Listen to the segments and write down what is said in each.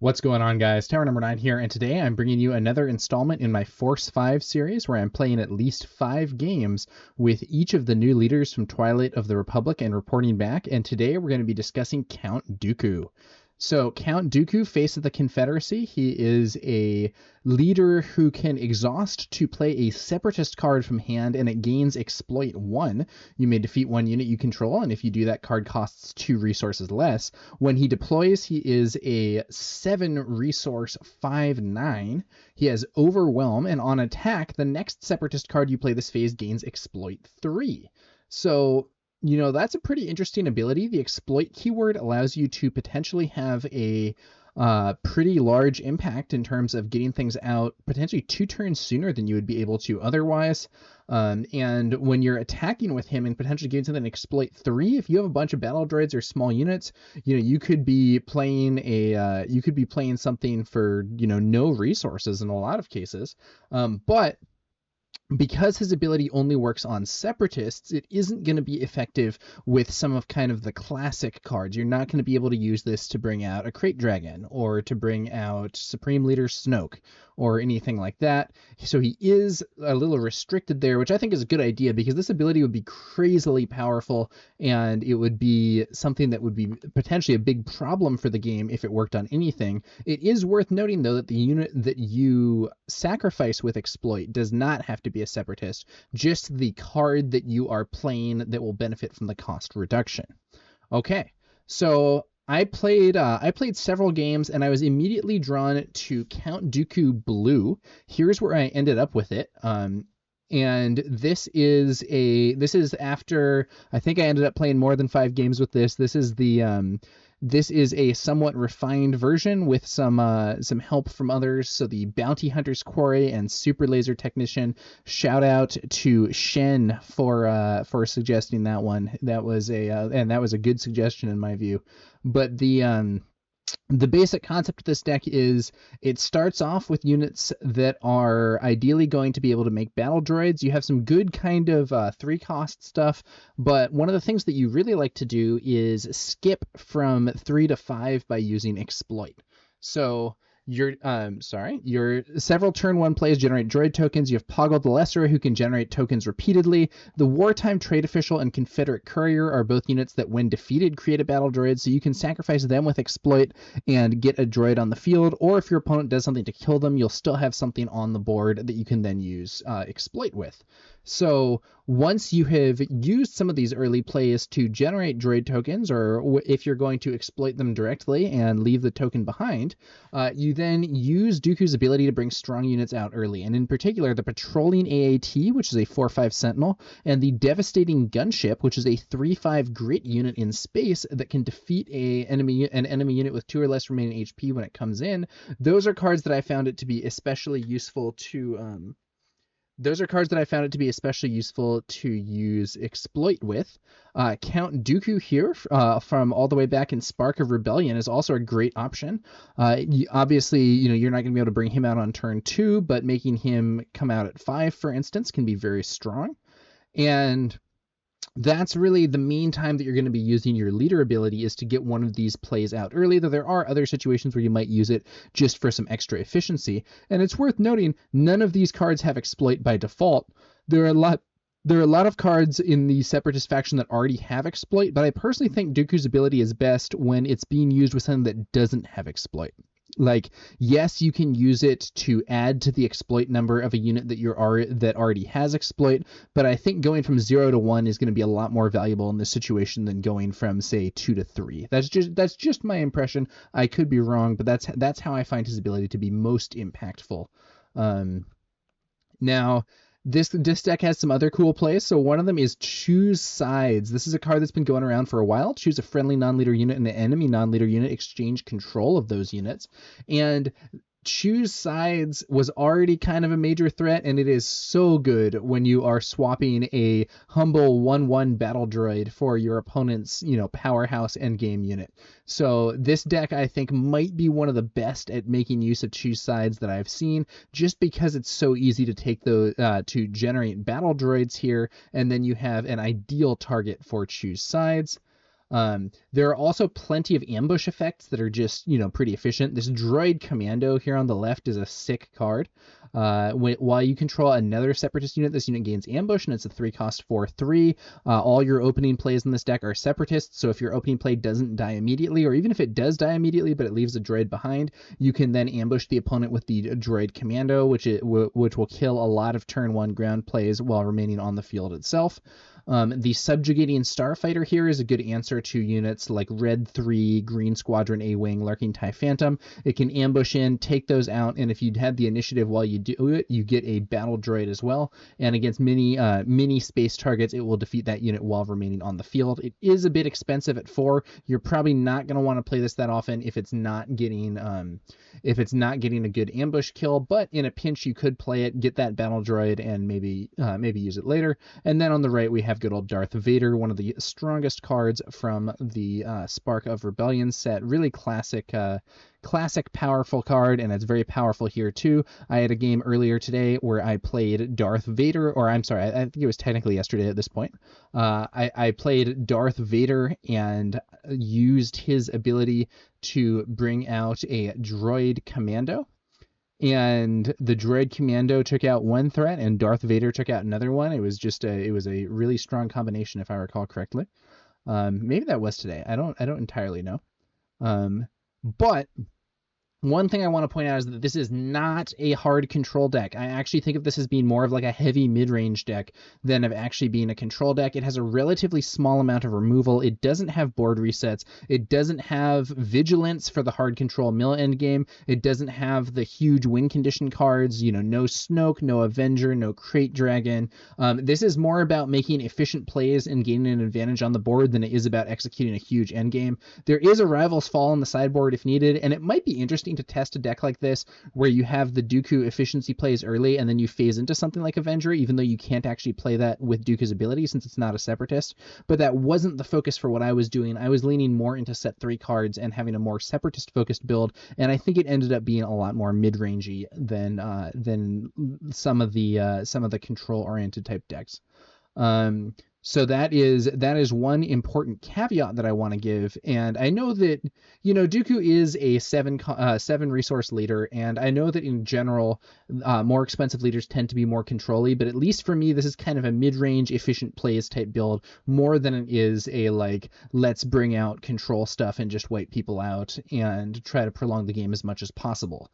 What's going on, guys? Tower number 9 here, and today I'm bringing you another installment in my Force 5 series where I'm playing at least 5 games with each of the new leaders from Twilight of the Republic and reporting back, and today we're going to be discussing Count Dooku. So Count Dooku, Face of the Confederacy, he is a leader who can exhaust to play a Separatist card from hand, and it gains Exploit 1. You may defeat one unit you control, and if you do, that card costs 2 resources less. When he deploys, he is a 7 resource 5/9. He has Overwhelm, and on attack, the next Separatist card you play this phase gains Exploit 3. So that's a pretty interesting ability. The exploit keyword allows you to potentially have a pretty large impact in terms of getting things out potentially 2 turns sooner than you would be able to otherwise. And when you're attacking with him and potentially getting something exploit 3, if you have a bunch of battle droids or small units, you could be playing something for no resources in a lot of cases. But because his ability only works on Separatists, it isn't going to be effective with some of the classic cards. You're not going to be able to use this to bring out a Crate Dragon or to bring out Supreme Leader Snoke or anything like that. So he is a little restricted there, which I think is a good idea because this ability would be crazily powerful, and it would be something that would be potentially a big problem for the game if it worked on anything. It is worth noting, though, that the unit that you sacrifice with exploit does not have to be a Separatist, just the card that you are playing that will benefit from the cost reduction. Okay, so I played several games, and I was immediately drawn to Count Dooku Blue. Here's where I ended up with it. And this is after I think I ended up playing more than 5 games with this. This is a somewhat refined version with some help from others. So the Bounty Hunter's Quarry and Super Laser Technician. Shout out to Shen for suggesting that one. That was a good suggestion in my view. But the basic concept of this deck is it starts off with units that are ideally going to be able to make battle droids. You have some good 3-cost stuff, but one of the things that you really like to do is skip from 3 to 5 by using exploit. So your several turn 1 plays generate droid tokens. You have Poggle the Lesser, who can generate tokens repeatedly. The Wartime Trade Official and Confederate Courier are both units that, when defeated, create a battle droid, so you can sacrifice them with exploit and get a droid on the field, or if your opponent does something to kill them, you'll still have something on the board that you can then use exploit with. So once you have used some of these early plays to generate droid tokens, or if you're going to exploit them directly and leave the token behind, you then use Dooku's ability to bring strong units out early, and in particular the Patrolling AAT, which is a 4/5 Sentinel, and the Devastating Gunship, which is a 3/5 Grit unit in space that can defeat an enemy unit with 2 or less remaining HP when it comes in. Those are cards that I found it to be especially useful to use exploit with. Count Dooku here from all the way back in Spark of Rebellion is also a great option. Obviously, you're not going to be able to bring him out on turn 2, but making him come out at 5, for instance, can be very strong. And that's really the main time that you're going to be using your leader ability, is to get one of these plays out early, though there are other situations where you might use it just for some extra efficiency. And it's worth noting, none of these cards have exploit by default. There are a lot of cards in the Separatist faction that already have exploit, but I personally think Dooku's ability is best when it's being used with something that doesn't have exploit. Like, yes, you can use it to add to the exploit number of a unit that already has exploit, but I think going from 0 to 1 is going to be a lot more valuable in this situation than going from, say, 2 to 3. That's just my impression. I could be wrong, but that's how I find his ability to be most impactful. Now, this deck has some other cool plays. So one of them is Choose Sides. This is a card that's been going around for a while. Choose a friendly non-leader unit and an enemy non-leader unit. Exchange control of those units. And Choose Sides was already kind of a major threat, and it is so good when you are swapping a humble 1/1 battle droid for your opponent's, powerhouse endgame unit. So this deck, I think, might be one of the best at making use of Choose Sides that I've seen, just because it's so easy to take to generate battle droids here, and then you have an ideal target for Choose Sides. There are also plenty of ambush effects that are just, pretty efficient. This droid commando here on the left is a sick card. While you control another Separatist unit, this unit gains ambush, and it's a 3-cost 4/3. All your opening plays in this deck are Separatists, so if your opening play doesn't die immediately, or even if it does die immediately but it leaves a droid behind, you can then ambush the opponent with the droid commando, which will kill a lot of turn 1 ground plays while remaining on the field itself. The subjugating starfighter here is a good answer to units like Red 3, Green Squadron A-Wing, Lurking TIE Phantom. It can ambush in, take those out, and if you had the initiative while you do it, you get a battle droid as well. And against mini space targets, it will defeat that unit while remaining on the field. It is a bit expensive at 4. You're probably not going to want to play this that often if it's not getting a good ambush kill, but in a pinch you could play it, get that battle droid, and maybe use it later. And then on the right we have good old Darth Vader, one of the strongest cards from the Spark of Rebellion set. Really classic powerful card, and it's very powerful here too. I had a game earlier today where I played Darth Vader, or I'm sorry, I think it was technically yesterday at this point. I played Darth Vader and used his ability to bring out a droid commando. And the droid commando took out one threat, and Darth Vader took out another one. It was a really strong combination, if I recall correctly. Maybe that was today. I don't entirely know. But one thing I want to point out is that this is not a hard control deck. I actually think of this as being more of like a heavy mid-range deck than of actually being a control deck. It has a relatively small amount of removal. It doesn't have board resets. It doesn't have vigilance for the hard control mill end game. It doesn't have the huge win condition cards, no Snoke, no Avenger, no Crate Dragon. This is more about making efficient plays and gaining an advantage on the board than it is about executing a huge end game. There is a Rival's Fall on the sideboard if needed, and it might be interesting to test a deck like this where you have the Dooku efficiency plays early and then you phase into something like Avenger, even though you can't actually play that with Dooku's ability since it's not a Separatist. But that wasn't the focus for what I was doing. I was leaning more into set 3 cards and having a more Separatist focused build, and I think it ended up being a lot more mid-rangey than some of the control oriented type decks. So that is one important caveat that I want to give. And I know that, Dooku is a 7 resource leader, and I know that in general, more expensive leaders tend to be more control-y, but at least for me, this is kind of a mid-range efficient plays type build more than it is a let's bring out control stuff and just wipe people out and try to prolong the game as much as possible.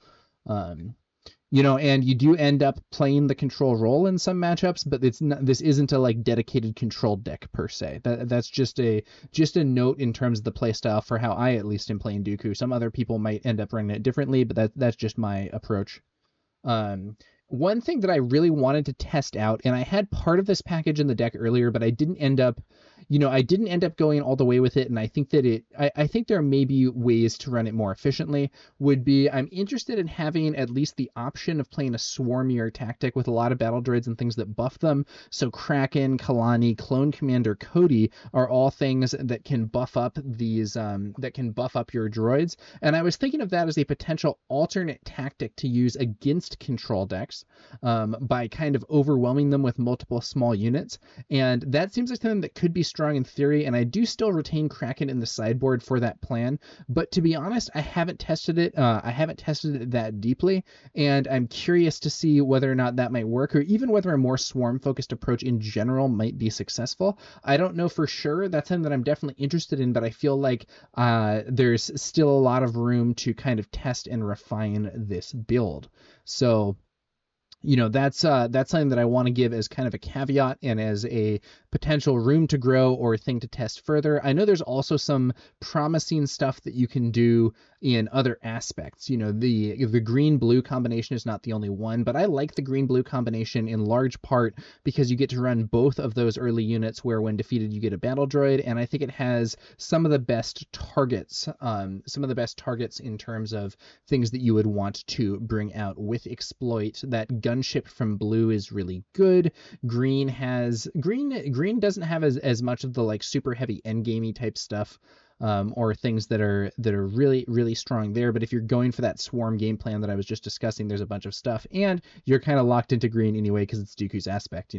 And you do end up playing the control role in some matchups, but this isn't a dedicated control deck per se. That's just a note in terms of the play style for how I at least am playing Dooku. Some other people might end up running it differently, but that's just my approach. One thing that I really wanted to test out, and I had part of this package in the deck earlier, but I didn't end up going all the way with it, and I think that I think there may be ways to run it more efficiently, would be I'm interested in having at least the option of playing a swarmier tactic with a lot of battle droids and things that buff them. So Kraken, Kalani, Clone Commander, Cody are all things that can buff up your droids. And I was thinking of that as a potential alternate tactic to use against control decks, by kind of overwhelming them with multiple small units. And that seems like something that could be strong in theory, and I do still retain Kraken in the sideboard for that plan, but to be honest, I haven't tested it that deeply, and I'm curious to see whether or not that might work, or even whether a more swarm focused approach in general might be successful. I don't know for sure. That's something that I'm definitely interested in, but I feel like there's still a lot of room to kind of test and refine this build. So that's something that I want to give as kind of a caveat and as a potential room to grow or thing to test further. I know there's also some promising stuff that you can do in other aspects. The green-blue combination is not the only one, but I like the green-blue combination in large part because you get to run both of those early units where when defeated you get a battle droid, and I think it has some of the best targets in terms of things that you would want to bring out with exploit. That gunship from blue is really good. Green doesn't have as much of the super heavy endgamey type stuff, or things that are really, really strong there. But if you're going for that swarm game plan that I was just discussing, there's a bunch of stuff, and you're kind of locked into green anyway because it's Dooku's aspect,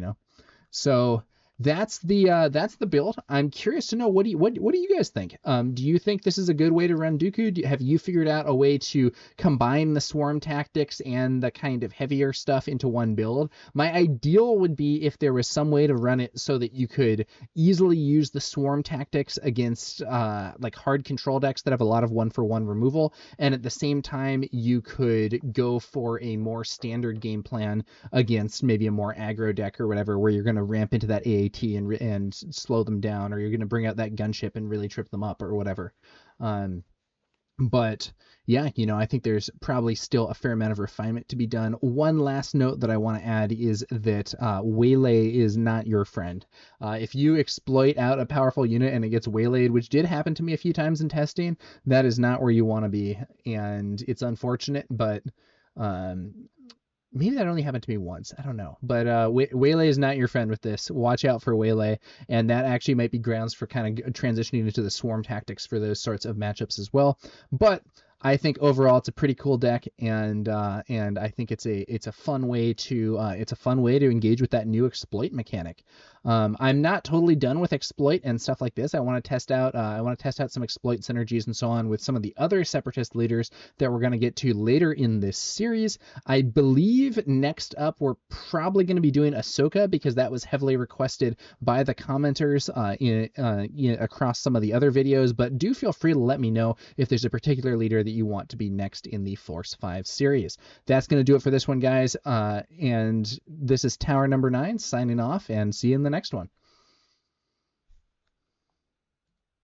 So that's the build. I'm curious to know what do you guys think? Do you think this is a good way to run Dooku? Have you figured out a way to combine the swarm tactics and the kind of heavier stuff into one build? My ideal would be if there was some way to run it so that you could easily use the swarm tactics against like hard control decks that have a lot of 1-for-1 removal, and at the same time you could go for a more standard game plan against maybe a more aggro deck or whatever, where you're going to ramp into that AAT and slow them down, or you're going to bring out that gunship and really trip them up or whatever. But yeah, I think there's probably still a fair amount of refinement to be done. One last note that I want to add is that waylay is not your friend. If you exploit out a powerful unit and it gets waylaid, which did happen to me a few times in testing, that is not where you want to be, and it's unfortunate, but maybe that only happened to me once. I don't know. But Waylay is not your friend with this. Watch out for Waylay. And that actually might be grounds for kind of transitioning into the swarm tactics for those sorts of matchups as well. But I think overall it's a pretty cool deck, and I think it's a fun way to engage with that new exploit mechanic. I'm not totally done with exploit and stuff like this. I want to test out some exploit synergies and so on with some of the other Separatist leaders that we're going to get to later in this series. I believe next up we're probably going to be doing Ahsoka, because that was heavily requested by the commenters across some of the other videos. But do feel free to let me know if there's a particular leader that you want to be next in the Force 5 series. That's going to do it for this one, guys. And this is Tower number 9 signing off, and see you in the next one.